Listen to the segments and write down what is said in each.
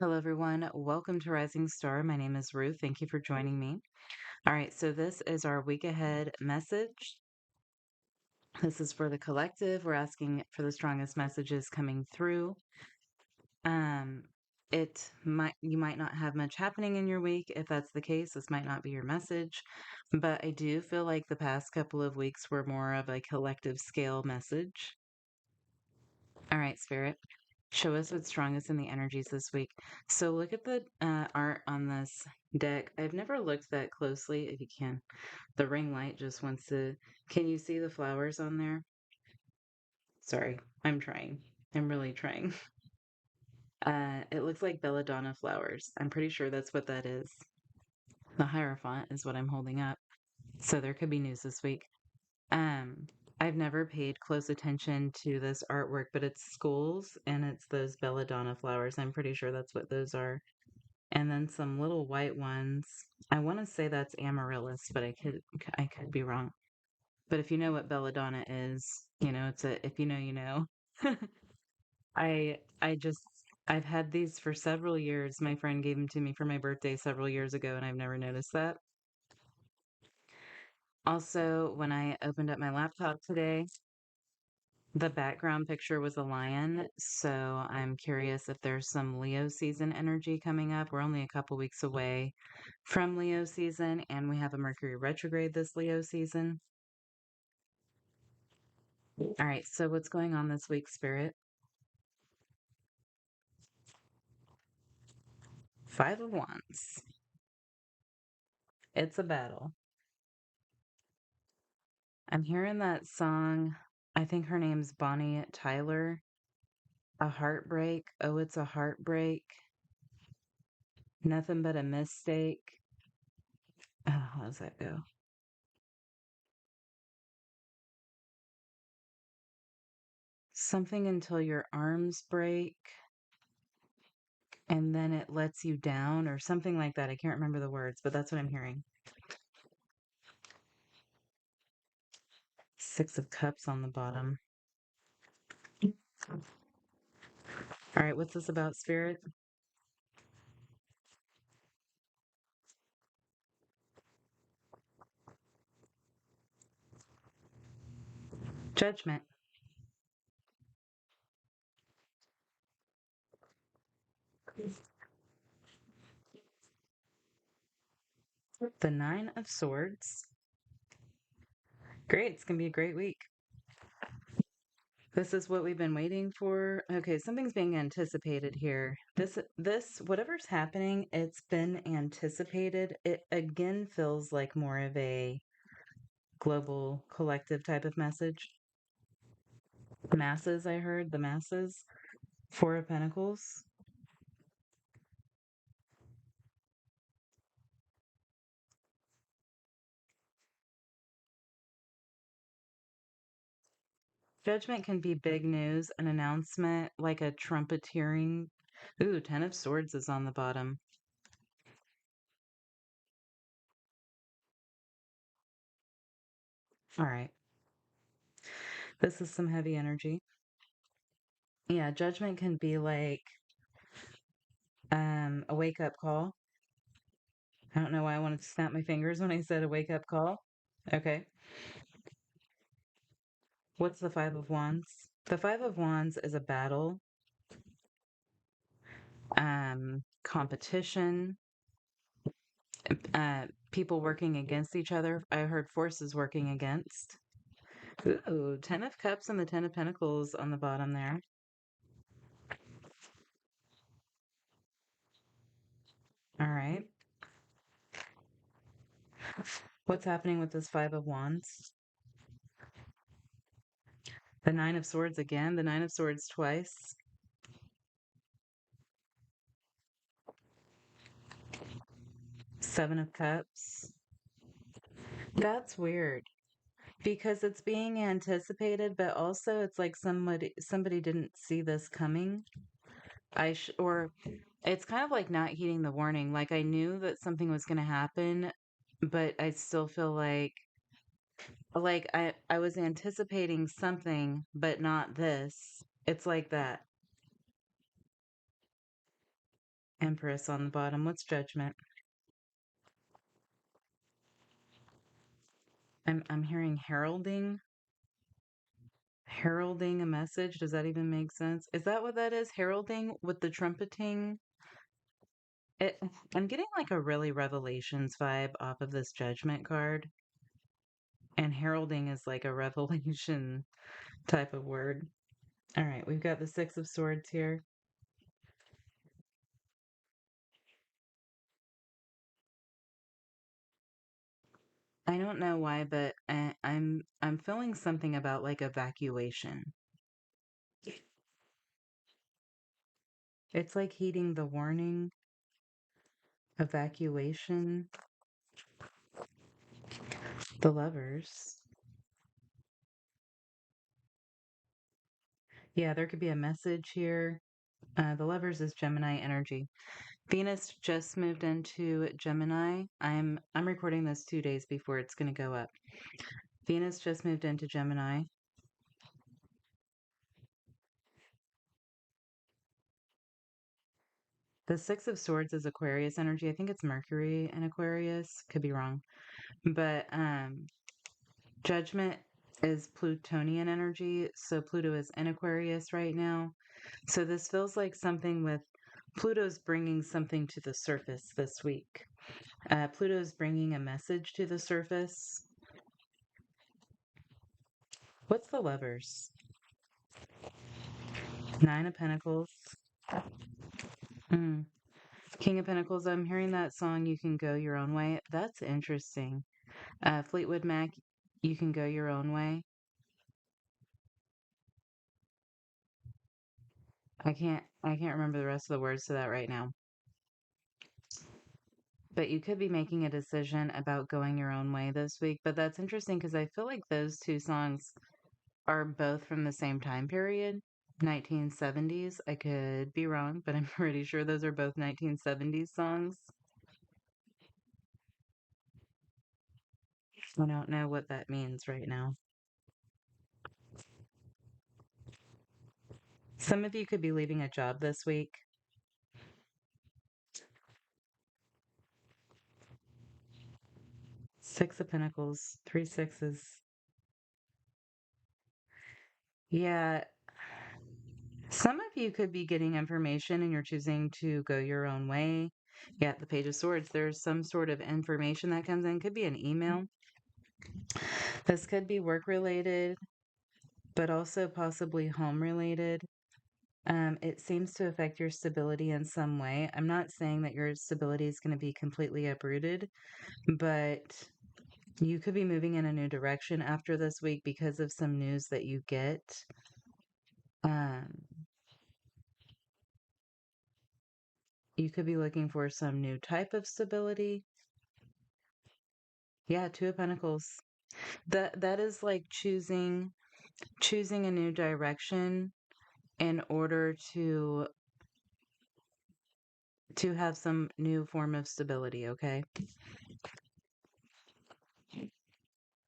Hello, everyone. Welcome to Rising Star. My name is Ruth. Thank you for joining me. All right, so this is our week ahead message. This is for the collective. We're asking for the strongest messages coming through. Um, you might not have much happening in your week. If that's the case, this might not be your message. But I do feel like the past couple of weeks were more of a collective scale message. All right, Spirit. Show us what's strongest in the energies this week. So look at the art on this deck. I've never looked that closely. If you can, the ring light just wants to. Can you see the flowers on there? Sorry, I'm trying. I'm really trying. It looks like belladonna flowers. I'm pretty sure that's what that is. The Hierophant is what I'm holding up. So there could be news this week. Um, I've never paid close attention to this artwork, but it's skulls and it's those belladonna flowers. I'm pretty sure that's what those are. And then some little white ones. I want to say that's amaryllis, but I could be wrong. But if you know what belladonna is, it's a if you know, you know. I just I've had these for several years. My friend gave them to me for my birthday several years ago, and I've never noticed that. Also, when I opened up my laptop today, the background picture was a lion, so I'm curious if there's some Leo season energy coming up. We're only a couple weeks away from Leo season, and we have a Mercury retrograde this Leo season. All right, so what's going on this week, Spirit? Five of Wands. It's a battle. I'm hearing that song. I think her name's Bonnie Tyler. A heartbreak. Oh, it's a heartbreak. Nothing but a mistake. Oh, how does that go? Something until your arms break and then it lets you down or something like that. I can't remember the words, but that's what I'm hearing. Six of Cups on the bottom. All right, what's this about, Spirit? Judgment. The Nine of Swords. Great, it's going to be a great week. This is what we've been waiting for. Okay, something's being anticipated here. Whatever's happening, it's been anticipated. It again feels like more of a global collective type of message. Masses, I heard, the masses. Four of Pentacles. Judgment can be big news, an announcement, like a trumpeteering. Ooh, Ten of Swords is on the bottom. All right. This is some heavy energy. Yeah, judgment can be like a wake up call. I don't know why I wanted to snap my fingers when I said a wake up call. Okay. What's the Five of Wands? The Five of Wands is a battle, competition, people working against each other. I heard forces working against. Ooh, Ten of Cups and the Ten of Pentacles on the bottom there. All right. What's happening with this Five of Wands? The Nine of Swords again, the Nine of Swords twice. Seven of Cups. That's weird because it's being anticipated, but also it's like somebody didn't see this coming. Or it's kind of like not heeding the warning. Like I knew that something was going to happen, but I still feel like I was anticipating something, but not this. It's like that. Empress on the bottom. What's judgment? I'm hearing heralding. Heralding a message. Does that even make sense? Is that what that is? Heralding with the trumpeting? It, I'm getting like a really Revelations vibe off of this judgment card. And heralding is like a revelation type of word. All right, we've got the Six of Swords here. I don't know why, but I'm feeling something about like evacuation. It's like heeding the warning, evacuation, the Lovers. Yeah, there could be a message here. The Lovers is Gemini energy. Venus just moved into Gemini. I'm recording this 2 days before it's going to go up. Venus just moved into Gemini. The Six of Swords is Aquarius energy. I think it's Mercury in Aquarius. Could be wrong. But Judgment is Plutonian energy. So Pluto is in Aquarius right now. So this feels like something with Pluto's bringing something to the surface this week. Pluto's bringing a message to the surface. What's the Lovers? Nine of Pentacles. Mm. King of Pentacles. I'm hearing that song, You Can Go Your Own Way. That's interesting. Fleetwood Mac, You Can Go Your Own Way. I can't remember the rest of the words to that right now. But you could be making a decision about going your own way this week. But that's interesting because I feel like those two songs are both from the same time period, 1970s. I could be wrong, but I'm pretty sure those are both 1970s songs. I don't know what that means right now. Some of you could be leaving a job this week. Six of Pentacles, three sixes. Yeah, some of you could be getting information and you're choosing to go your own way. Yeah, the Page of Swords, there's some sort of information that comes in. Could be an email. This could be work related, but also possibly home related. It seems to affect your stability in some way. I'm not saying that your stability is going to be completely uprooted, but you could be moving in a new direction after this week because of some news that you get. Um, you could be looking for some new type of stability. Yeah, Two of Pentacles. That is like choosing a new direction in order to have some new form of stability, okay?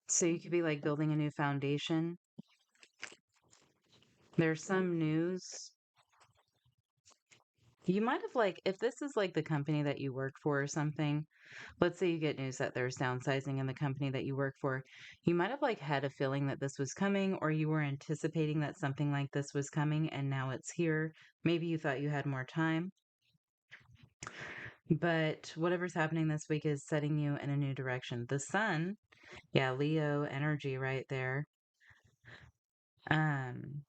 So you could be like building a new foundation. There's some news. You might have like, if this is like the company that you work for or something, let's say you get news that there's downsizing in the company that you work for, you might have like had a feeling that this was coming, or you were anticipating that something like this was coming and now it's here. Maybe you thought you had more time, but whatever's happening this week is setting you in a new direction. The sun, yeah, Leo energy right there. Um,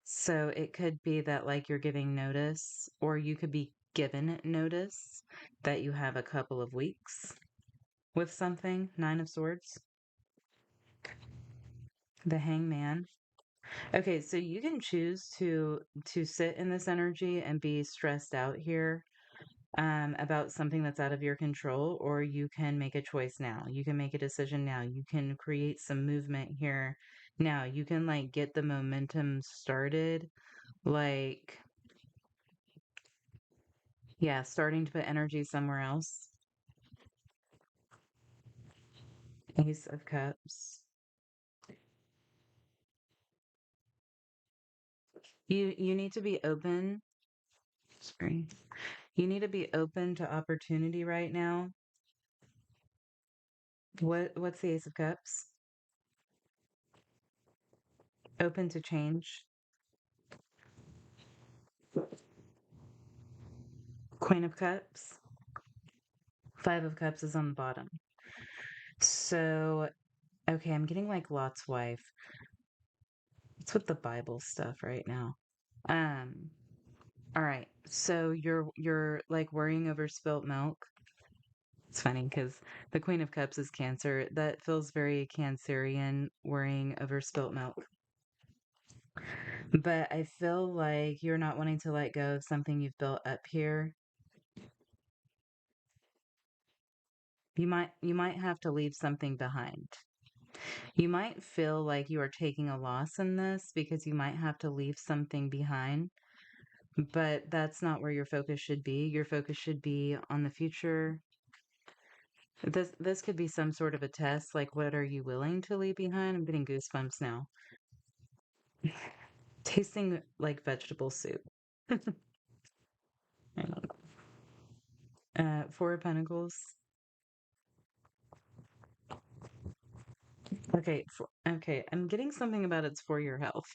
so it could be that like you're giving notice, or you could be given notice that you have a couple of weeks with something. Nine of Swords, the Hangman. Okay, so you can choose to sit in this energy and be stressed out here about something that's out of your control, or you can make a choice now. You can make a decision now. You can create some movement here now. You can like get the momentum started, like, yeah, starting to put energy somewhere else. Ace of Cups. You need to be open Sorry. You need to be open to opportunity right now. What's the Ace of Cups? Open to change. Queen of Cups. Five of Cups is on the bottom. So, okay, I'm getting like Lot's wife. It's with the Bible stuff right now. Um, all right. So you're like worrying over spilt milk. It's funny because the Queen of Cups is Cancer. That feels very Cancerian, worrying over spilt milk. But I feel like you're not wanting to let go of something you've built up here. You might have to leave something behind. You might feel like you are taking a loss in this because you might have to leave something behind, but that's not where your focus should be. Your focus should be on the future. This could be some sort of a test, like what are you willing to leave behind? I'm getting goosebumps now. Tasting like vegetable soup. Four of Pentacles. Okay, okay. I'm getting something about it's for your health.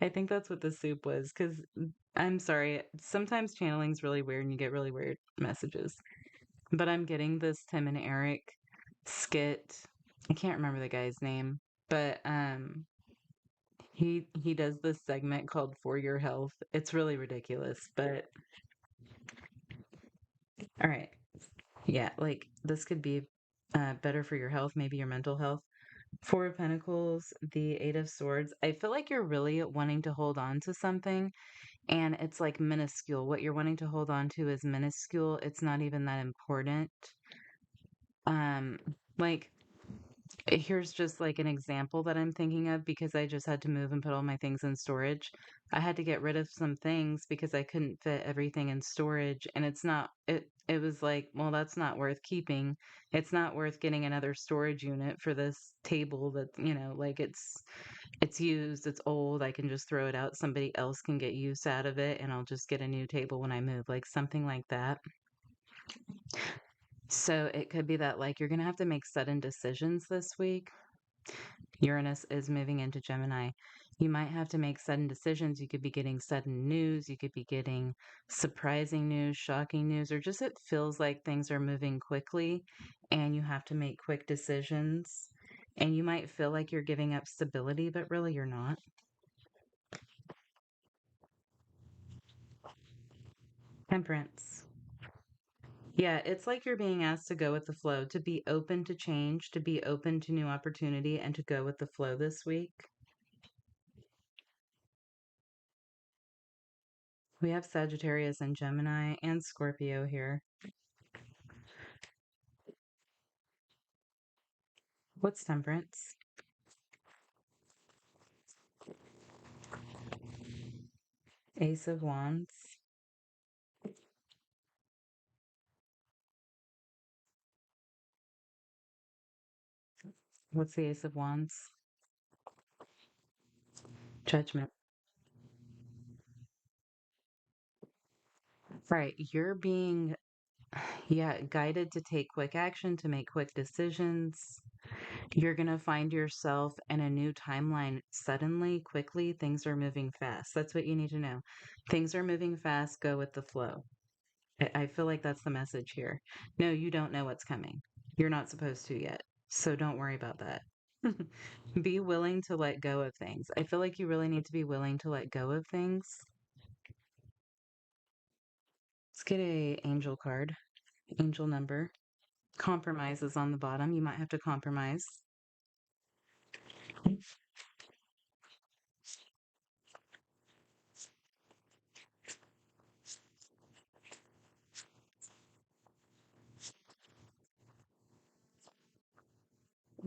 I think that's what the soup was. Because I'm sorry, sometimes channeling's really weird and you get really weird messages. But I'm getting this Tim and Eric skit. I can't remember the guy's name, but he does this segment called For Your Health. It's really ridiculous, but all right. Yeah, like this could be better for your health, maybe your mental health. Four of Pentacles, the Eight of Swords. I feel like you're really wanting to hold on to something and it's like minuscule. What you're wanting to hold on to is minuscule. It's not even that important. Um, like here's just like an example that I'm thinking of because I just had to move and put all my things in storage. I had to get rid of some things because I couldn't fit everything in storage and it was like, well, that's not worth keeping. It's not worth getting another storage unit for this table that, like it's used, it's old, I can just throw it out. Somebody else can get use out of it and I'll just get a new table when I move, like something like that. So it could be that like you're going to have to make sudden decisions this week. Uranus is moving into Gemini. You might have to make sudden decisions. You could be getting sudden news. You could be getting surprising news, shocking news, or just it feels like things are moving quickly and you have to make quick decisions. And you might feel like you're giving up stability, but really you're not. Temperance. Yeah, it's like you're being asked to go with the flow, to be open to change, to be open to new opportunity, and to go with the flow this week. We have Sagittarius and Gemini and Scorpio here. What's Temperance? Ace of Wands. What's the Ace of Wands? Judgment. Right. You're being, yeah, guided to take quick action, to make quick decisions. You're going to find yourself in a new timeline suddenly, quickly. Things are moving fast. That's what you need to know. Things are moving fast. Go with the flow. I feel like that's the message here. No, you don't know what's coming. You're not supposed to yet. So don't worry about that. Be willing to let go of things. I feel like you really need to be willing to let go of things. Let's get a angel card. Angel number. Compromise is on the bottom. You might have to compromise.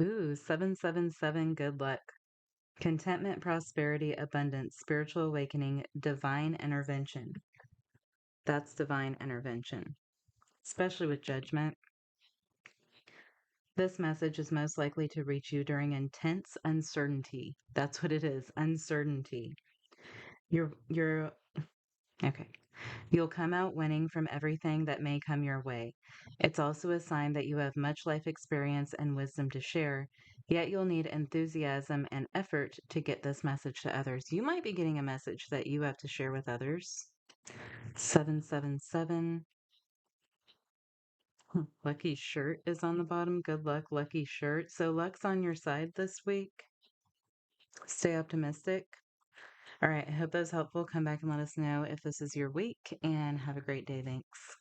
Ooh, 777, good luck. Contentment, prosperity, abundance, spiritual awakening, divine intervention. That's divine intervention, especially with judgment. This message is most likely to reach you during intense uncertainty. That's what it is, uncertainty. You're okay. You'll come out winning from everything that may come your way. It's also a sign that you have much life experience and wisdom to share, yet you'll need enthusiasm and effort to get this message to others. You might be getting a message that you have to share with others. 777. Lucky shirt is on the bottom. Good luck, lucky shirt. So luck's on your side this week. Stay optimistic. All right. I hope that was helpful. Come back and let us know if this is your week and have a great day. Thanks.